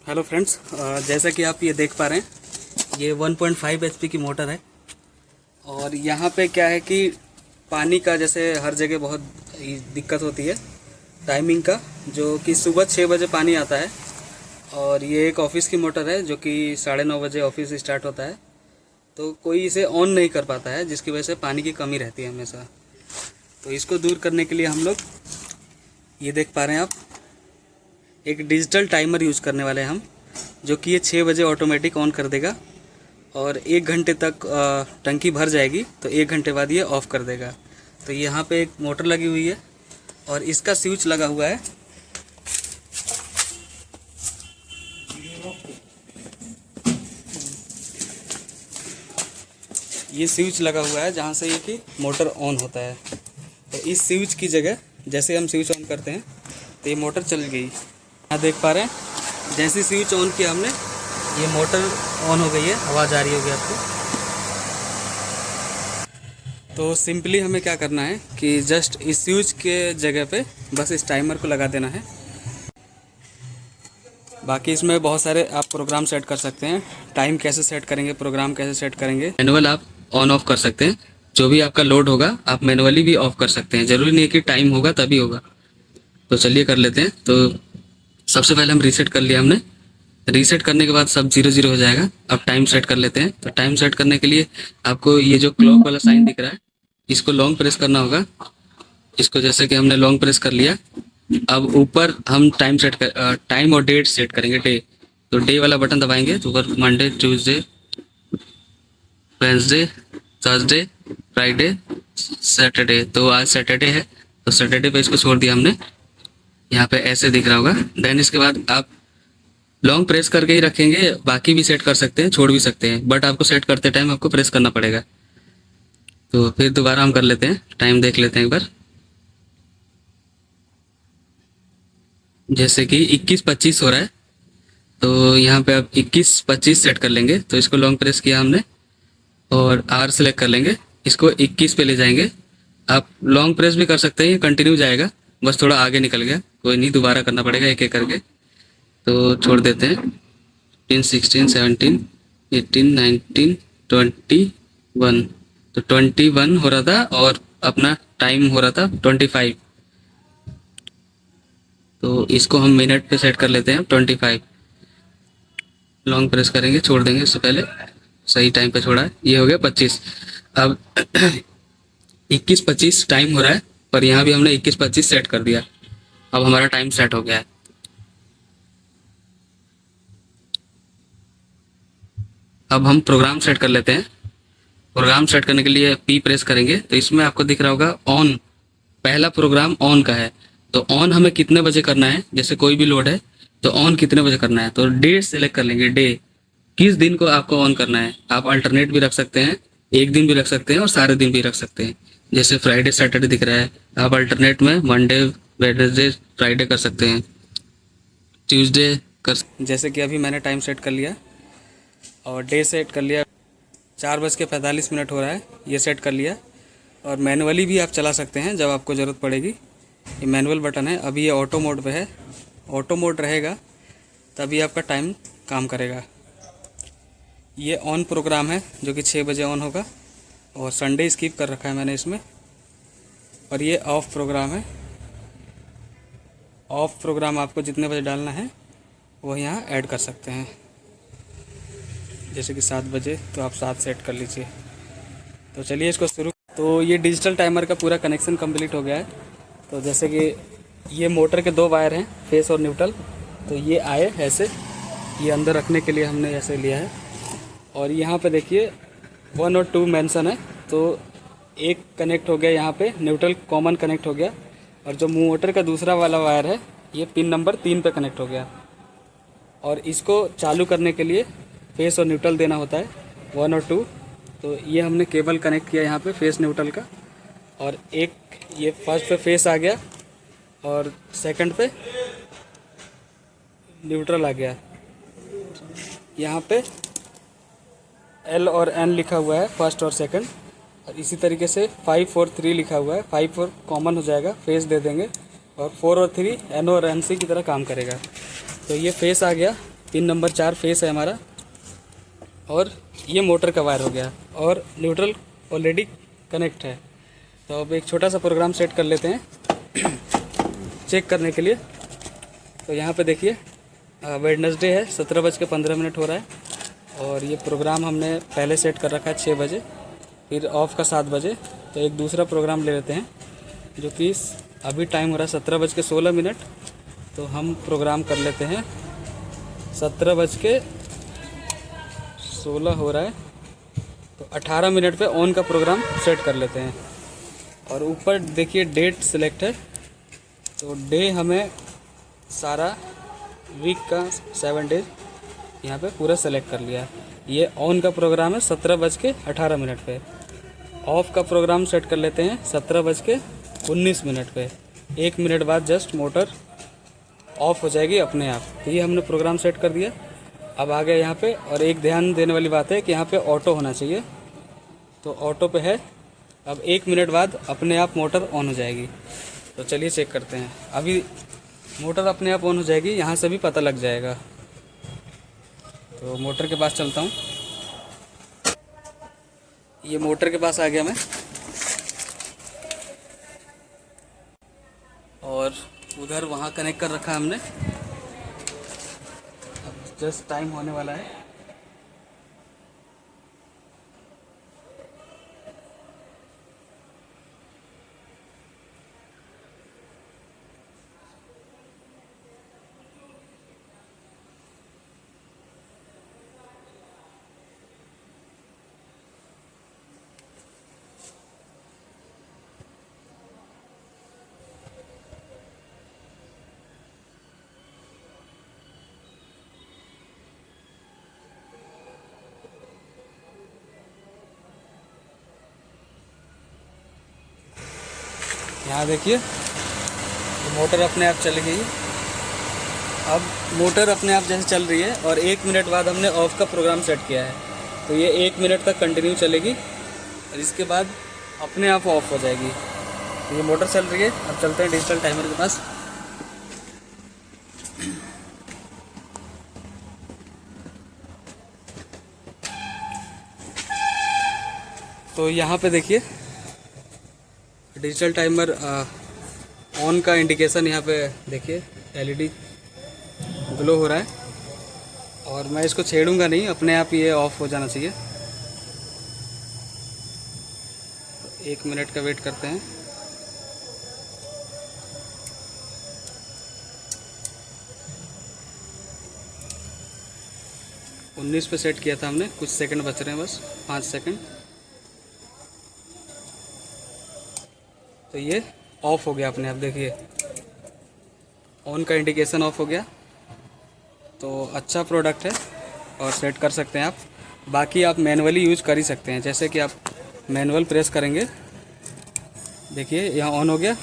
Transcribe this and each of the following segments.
Hello friends, जैसा कि आप ये देख पा रहे हैं ये 1.5 एचपी की मोटर है। और यहाँ पे क्या है कि पानी का जैसे हर जगह बहुत दिक्कत होती है टाइमिंग का, जो कि सुबह 6 बजे पानी आता है। और ये एक ऑफिस की मोटर है जो कि 9:30 बजे ऑफिस स्टार्ट होता है, तो कोई इसे ऑन नहीं कर पाता है, जिसकी वजह से पानी की कमी रहती है हमेशा। तो इसको दूर करने के लिए हम लोग ये देख पा रहे हैं आप, एक डिजिटल टाइमर यूज़ करने वाले हैं हम, जो कि ये 6 बजे ऑटोमेटिक ऑन कर देगा और 1 घंटे तक टंकी भर जाएगी, तो 1 घंटे बाद ये ऑफ़ कर देगा। तो यहाँ पे एक मोटर लगी हुई है और इसका स्विच लगा हुआ है। ये स्विच लगा हुआ है जहाँ से ये कि मोटर ऑन होता है। तो इस स्विच की जगह जैसे हम स्विच ऑन करते हैं तो ये मोटर चल गई। यहाँ देख पा रहे हैं जैसे स्विच ऑन किया हमने, ये मोटर ऑन हो गई है, आवाज़ आ रही होगी आपको। तो सिंपली हमें क्या करना है कि जस्ट इस स्विच के जगह पे बस इस टाइमर को लगा देना है। बाकी इसमें बहुत सारे आप प्रोग्राम सेट कर सकते हैं। टाइम कैसे सेट करेंगे, प्रोग्राम कैसे सेट करेंगे, मैनुअल आप ऑन ऑफ कर सकते हैं। जो भी आपका लोड होगा आप मैनुअली भी ऑफ कर सकते हैं, ज़रूरी नहीं है कि टाइम होगा तभी होगा। तो चलिए कर लेते हैं। तो सबसे पहले हम रीसेट कर लिया हमने। रीसेट करने के बाद सब 0 0 हो जाएगा। अब टाइम सेट कर लेते हैं। तो टाइम सेट करने के लिए आपको ये जो क्लॉक वाला साइन दिख रहा है, इसको लॉन्ग प्रेस करना होगा। इसको जैसे कि हमने लॉन्ग प्रेस कर लिया। अब ऊपर हम टाइम और डेट सेट करेंगे, डे। तो डे वाला बटन दबाएंगे तो ऊपर Monday, Tuesday, Wednesday, Thursday, Friday, Saturday. तो आज सैटरडे है तो सैटरडे पे इसको छोड़ दिया हमने। यहाँ पे ऐसे दिख रहा होगा। देन इसके बाद आप लॉन्ग प्रेस करके ही रखेंगे, बाकी भी सेट कर सकते हैं, छोड़ भी सकते हैं, बट आपको सेट करते टाइम आपको प्रेस करना पड़ेगा। तो फिर दोबारा हम कर लेते हैं, टाइम देख लेते हैं एक बार। जैसे कि 21:25 हो रहा है, तो यहाँ पे आप 21:25 सेट कर लेंगे। तो इसको लॉन्ग प्रेस किया हमने और आर सेलेक्ट कर लेंगे, इसको 21 पे ले जाएंगे। आप लॉन्ग प्रेस भी कर सकते हैं, ये कंटिन्यू जाएगा, बस थोड़ा आगे निकल गया, कोई नहीं, दोबारा करना पड़ेगा एक एक करके। तो छोड़ देते हैं। 15, 16, 17, 18, 19, 21। तो 21 हो रहा था और अपना टाइम हो रहा था 25। तो इसको हम मिनट पे सेट कर लेते हैं 25। लॉन्ग प्रेस करेंगे, छोड़ देंगे, इससे पहले सही टाइम पे छोड़ा है। ये हो गया 25। अब 21:25 टाइम हो रहा है, पर यहाँ भी हमने 21:25 सेट कर दिया। अब हमारा टाइम सेट हो गया है। अब हम प्रोग्राम सेट कर लेते हैं। प्रोग्राम सेट करने के लिए पी प्रेस करेंगे तो इसमें आपको दिख रहा होगा ऑन। पहला प्रोग्राम ऑन का है। तो ऑन हमें कितने बजे करना है, जैसे कोई भी लोड है तो ऑन कितने बजे करना है। तो डे सेलेक्ट कर लेंगे, डे, किस दिन को आपको ऑन करना है। आप अल्टरनेट भी रख सकते हैं, एक दिन भी रख सकते हैं और सारे दिन भी रख सकते हैं। जैसे फ्राइडे सैटरडे दिख रहा है, आप अल्टरनेट में मंडे, वेडनेसडे, फ्राइडे कर सकते हैं, ट्यूसडे कर। जैसे कि अभी मैंने टाइम सेट कर लिया और डे सेट कर लिया, 4:45 हो रहा है, ये सेट कर लिया। और मैनुअली भी आप चला सकते हैं जब आपको ज़रूरत पड़ेगी। ये मैनुअल बटन है, अभी ये ऑटो मोड पे है। ऑटो मोड रहेगा तभी आपका टाइम काम करेगा। ये ऑन प्रोग्राम है जो कि 6 बजे ऑन होगा, और संडे स्किप कर रखा है मैंने इसमें। और ये ऑफ प्रोग्राम है। ऑफ प्रोग्राम आपको जितने बजे डालना है वो यहाँ ऐड कर सकते हैं। जैसे कि 7 बजे, तो आप 7 सेट कर लीजिए। तो चलिए इसको शुरू। तो ये डिजिटल टाइमर का पूरा कनेक्शन कंप्लीट हो गया है। तो जैसे कि ये मोटर के 2 वायर हैं, फेस और न्यूट्रल। तो ये आए ऐसे, ये अंदर रखने के लिए हमने ऐसे लिया है। और यहाँ पे देखिए 1 और 2 मेंशन है, तो एक कनेक्ट हो गया, यहाँ पे न्यूट्रल कॉमन कनेक्ट हो गया। और जो मोटर का दूसरा वाला वायर है ये पिन नंबर 3 पे कनेक्ट हो गया। और इसको चालू करने के लिए फेस और न्यूट्रल देना होता है, 1 और 2। तो ये हमने केबल कनेक्ट किया यहाँ पे फेस न्यूट्रल का। और एक ये फर्स्ट पे फेस आ गया और सेकंड पे न्यूट्रल आ गया। यहाँ पे L और N लिखा हुआ है, फर्स्ट और सेकंड। और इसी तरीके से 5 और 3 लिखा हुआ है, 5 और कॉमन हो जाएगा, फेस दे देंगे। और 4 और 3 N और NC की तरह काम करेगा। तो ये फेस आ गया पिन नंबर 4 फेस है हमारा, और ये मोटर का वायर हो गया, और न्यूट्रल ऑलरेडी कनेक्ट है। तो अब एक छोटा सा प्रोग्राम सेट कर लेते हैं चेक करने के लिए। तो यहाँ पे देखिए वेडनेसडे है, 17:15 हो रहा है, और ये प्रोग्राम हमने पहले सेट कर रखा है 6 बजे, फिर ऑफ का 7 बजे। तो एक दूसरा प्रोग्राम ले लेते हैं जो कि अभी टाइम हो रहा है 17:16। तो हम प्रोग्राम कर लेते हैं 17:16 हो रहा है, तो 18 मिनट पे ऑन का प्रोग्राम सेट कर लेते हैं। और ऊपर देखिए डेट सिलेक्ट है, तो डे हमें सारा वीक का 7 डेज यहाँ पे पूरा सेलेक्ट कर लिया। ये ऑन का प्रोग्राम है 17:18 पे। ऑफ का प्रोग्राम सेट कर लेते हैं 17:19 पे। 1 मिनट बाद जस्ट मोटर ऑफ हो जाएगी अपने आप। तो ये हमने प्रोग्राम सेट कर दिया। अब आ गया यहाँ पे, और एक ध्यान देने वाली बात है कि यहाँ पे ऑटो होना चाहिए, तो ऑटो पे है। अब 1 मिनट बाद अपने आप मोटर ऑन हो जाएगी। तो चलिए चेक करते हैं। अभी मोटर अपने आप ऑन हो जाएगी, यहाँ से भी पता लग जाएगा। तो मोटर के पास चलता हूँ। ये मोटर के पास आ गया मैं, और उधर वहाँ कनेक्ट कर रखा है हमने। अब जस्ट टाइम होने वाला है। यहाँ देखिए मोटर अपने आप चल गई। अब मोटर अपने आप जैसे चल रही है, और 1 मिनट बाद हमने ऑफ का प्रोग्राम सेट किया है, तो ये 1 मिनट तक कंटिन्यू चलेगी, और इसके बाद अपने आप ऑफ हो जाएगी। तो ये मोटर चल रही है। अब चलते हैं डिजिटल टाइमर के पास। तो यहाँ पे देखिए डिजिटल टाइमर ऑन का इंडिकेशन यहाँ पे देखिए एलईडी ग्लो हो रहा है, और मैं इसको छेड़ूंगा नहीं, अपने आप ये ऑफ हो जाना चाहिए। 1 मिनट का वेट करते हैं। उन्नीस पे सेट किया था हमने, कुछ सेकंड बच रहे हैं, बस 5 सेकंड। तो ये ऑफ हो गया अपने आप, देखिए ऑन का इंडिकेशन ऑफ हो गया। तो अच्छा प्रोडक्ट है, और सेट कर सकते हैं आप। बाकी आप मैनुअली यूज कर ही सकते हैं, जैसे कि आप मैनुअल प्रेस करेंगे, देखिए यहाँ ऑन हो गया,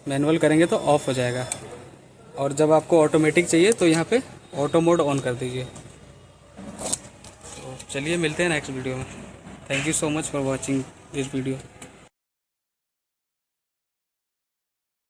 मैनुअल करेंगे तो ऑफ हो जाएगा। और जब आपको ऑटोमेटिक चाहिए तो यहाँ पे ऑटो मोड ऑन कर दीजिए। तो चलिए मिलते हैं नेक्स्ट वीडियो में। Thank you so much for watching this video.